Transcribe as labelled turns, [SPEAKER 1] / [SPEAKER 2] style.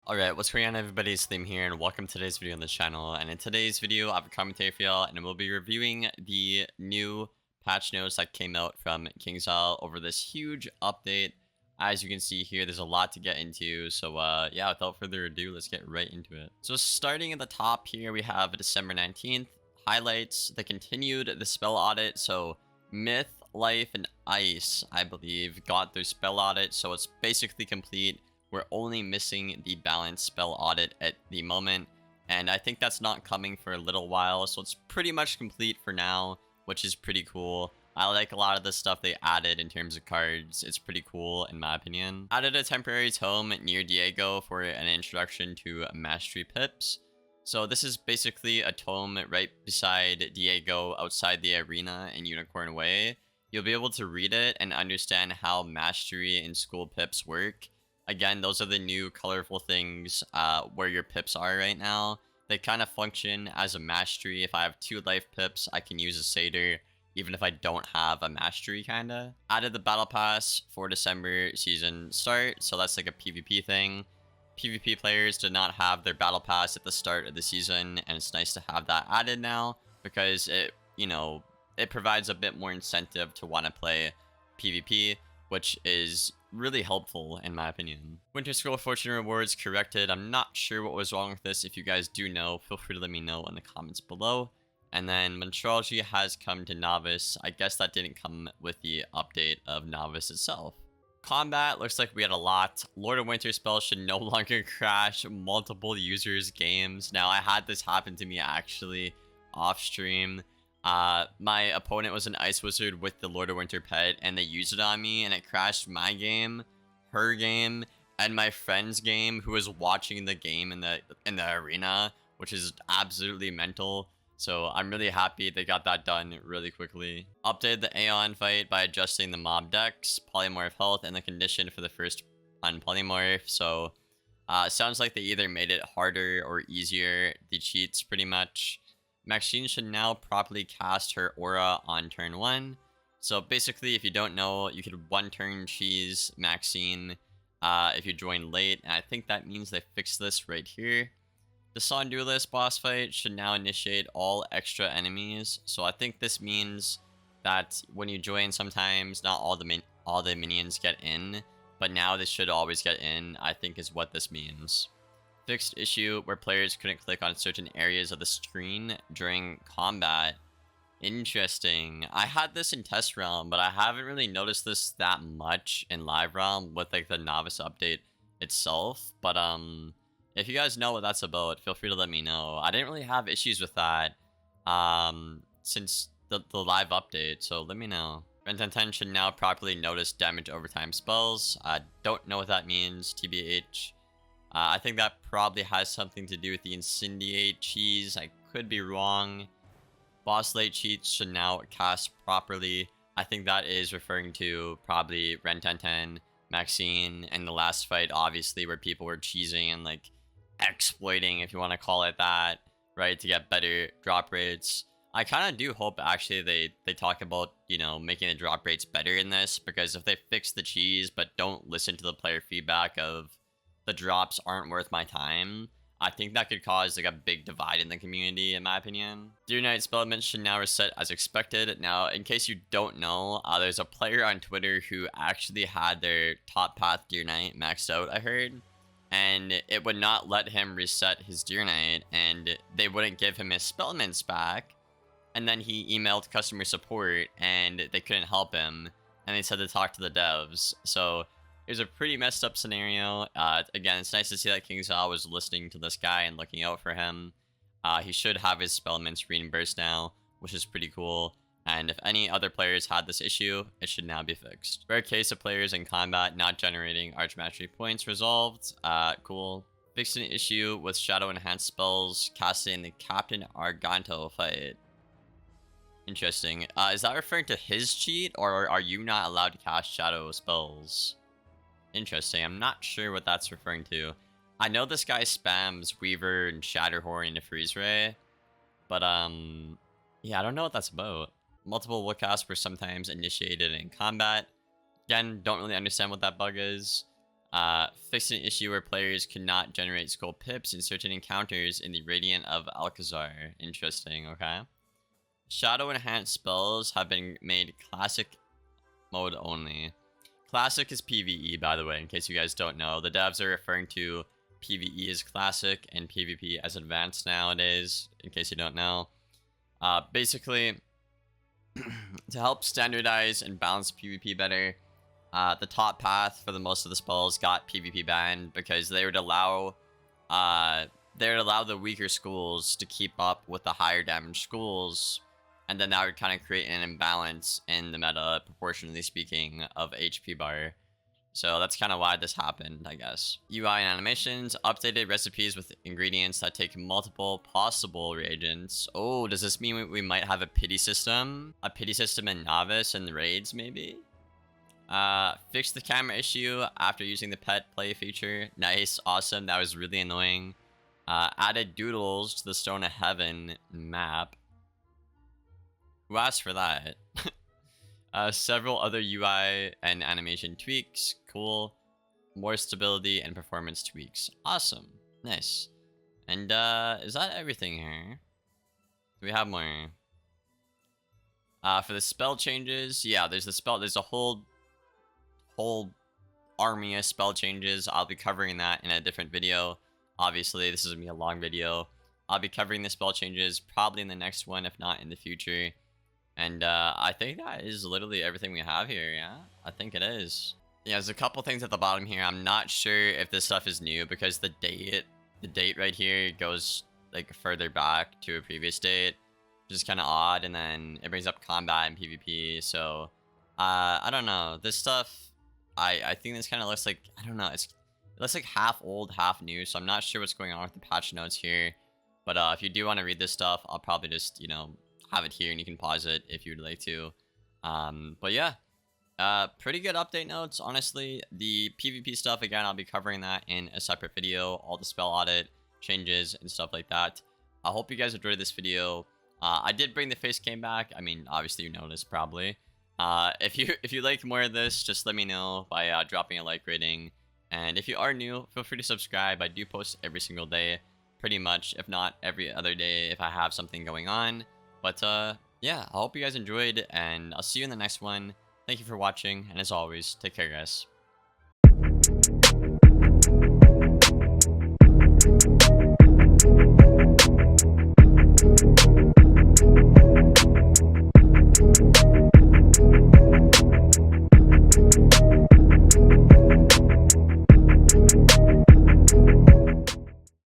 [SPEAKER 1] Alright, what's going on everybody, it's Liam here, and welcome to today's video on the channel. And in today's video, I have a commentary for y'all, and we'll be reviewing the new patch notes that came out from KingsIsle over this huge update. As you can see here, there's a lot to get into, so yeah, without further ado, let's get right into it. So starting at the top here, we have December 19th, highlights, they continued the spell audit, so Myth, Life, and Ice, I believe, got their spell audit, so it's basically complete. We're only missing the balanced spell audit at the moment, and I think that's not coming for a little while, so it's pretty much complete for now, which is pretty cool. I like a lot of the stuff they added in terms of cards. It's pretty cool in my opinion. Added a temporary tome near Diego for an introduction to Mastery Pips. So this is basically a tome right beside Diego outside the arena in Unicorn Way. You'll be able to read it and understand how Mastery and School Pips work. Again, those are the new colorful things where your pips are right now. They kind of function as a mastery. If I have 2 life pips, I can use a satyr, even if I don't have a mastery, kinda. Added the battle pass for December season start, so that's like a PvP thing. PvP players did not have their battle pass at the start of the season, and it's nice to have that added now, because it, it provides a bit more incentive to want to play PvP, which is really helpful in my opinion. Winter Scroll Fortune Rewards corrected. I'm not sure what was wrong with this. If you guys do know, feel free to let me know in the comments below. And then Metrology has come to Novice. I guess that didn't come with the update of Novice itself. Combat, looks like we had a lot. Lord of Winter spell should no longer crash multiple users' games. Now, I had this happen to me actually off stream. My opponent was an Ice Wizard with the Lord of Winter pet, and they used it on me, and it crashed my game, her game, and my friend's game, who was watching the game in the arena, which is absolutely mental. So I'm really happy they got that done really quickly. Updated the Aeon fight by adjusting the mob dex, polymorph health, and the condition for the first unpolymorph. So sounds like they either made it harder or easier, the cheats pretty much. Maxine should now properly cast her aura on turn 1. So basically, if you don't know, you could 1-turn cheese Maxine if you join late. And I think that means they fixed this right here. The Son Duelist boss fight should now initiate all extra enemies. So I think this means that when you join, sometimes not all the minions get in, but now they should always get in, I think is what this means. Fixed issue where players couldn't click on certain areas of the screen during combat. Interesting. I had this in test realm, but I haven't really noticed this that much in live realm with like the novice update itself. But if you guys know what that's about, feel free to let me know. I didn't really have issues with that since the live update, so let me know. Rent 10 should now properly notice damage over time spells. I don't know what that means, TBH. I think that probably has something to do with the Incendiate cheese. I could be wrong. Boss late cheats should now cast properly. I think that is referring to probably Ren 10, Maxine, and the last fight, obviously, where people were cheesing and like exploiting, if you want to call it that, right, to get better drop rates. I kind of do hope actually they talk about, making the drop rates better in this, because if they fix the cheese but don't listen to the player feedback of the drops aren't worth my time, I think that could cause like a big divide in the community, in my opinion. Dear Knight spell limits should now reset as expected. Now, in case you don't know, there's a player on Twitter who actually had their top path Dear Knight maxed out, I heard, and it would not let him reset his Dear Knight, and they wouldn't give him his spell mints back. And then he emailed customer support, and they couldn't help him, and they said to talk to the devs. So it was a pretty messed up scenario. Again, it's nice to see that KingsIsle was listening to this guy and looking out for him. He should have his spell mints reimbursed now, which is pretty cool. And if any other players had this issue, it should now be fixed. Rare case of players in combat not generating Archmastery points resolved. Cool. Fixed an issue with shadow enhanced spells casting in the Captain Arganto fight. Interesting. Is that referring to his cheat, or are you not allowed to cast shadow spells? Interesting. I'm not sure what that's referring to. I know this guy spams Weaver and Shatterhorn into Freeze Ray, but yeah, I don't know what that's about. Multiple woodcasts were sometimes initiated in combat. Again, don't really understand what that bug is. Fixed an issue where players could not generate skull pips in certain encounters in the Radiant of Alcazar. Interesting, okay. Shadow enhanced spells have been made classic mode only. Classic is PvE, by the way, in case you guys don't know. The devs are referring to PvE as classic and PvP as advanced nowadays, in case you don't know. Basically, to help standardize and balance PvP better, the top path for the most of the spells got PvP banned because they would allow the weaker schools to keep up with the higher damage schools, and then that would kind of create an imbalance in the meta, proportionally speaking, of HP bar. So that's kind of why this happened, I guess. UI and animations, updated recipes with ingredients that take multiple possible reagents. Oh, does this mean we might have a pity system? A pity system in Novice and Raids, maybe? Fixed the camera issue after using the pet play feature. Nice, awesome, that was really annoying. Added doodles to the Stone of Heaven map. Who asked for that? Several other UI and animation tweaks. Cool. More stability and performance tweaks. Awesome. Nice. And is that everything here? Do we have more? For the spell changes, yeah, there's a whole army of spell changes. I'll be covering that in a different video. Obviously, this is gonna be a long video. I'll be covering the spell changes probably in the next one, if not in the future. And I think that is literally everything we have here, yeah? I think it is. Yeah, there's a couple things at the bottom here. I'm not sure if this stuff is new because the date right here goes like further back to a previous date, which is kind of odd. And then it brings up combat and PvP. So I don't know. This stuff, I think this kind of looks like, I don't know. It looks like half old, half new. So I'm not sure what's going on with the patch notes here. But if you do want to read this stuff, I'll probably just, have it here and you can pause it if you'd like to. But yeah, pretty good update notes, honestly. The PvP stuff, again, I'll be covering that in a separate video, all the spell audit changes and stuff like that. I hope you guys enjoyed this video. I did bring the face cam back. I mean, obviously you noticed probably. If you like more of this, just let me know by dropping a like rating. And if you are new, feel free to subscribe. I do post every single day, pretty much, if not every other day if I have something going on. But yeah, I hope you guys enjoyed, and I'll see you in the next one. Thank you for watching, and as always, take care, guys.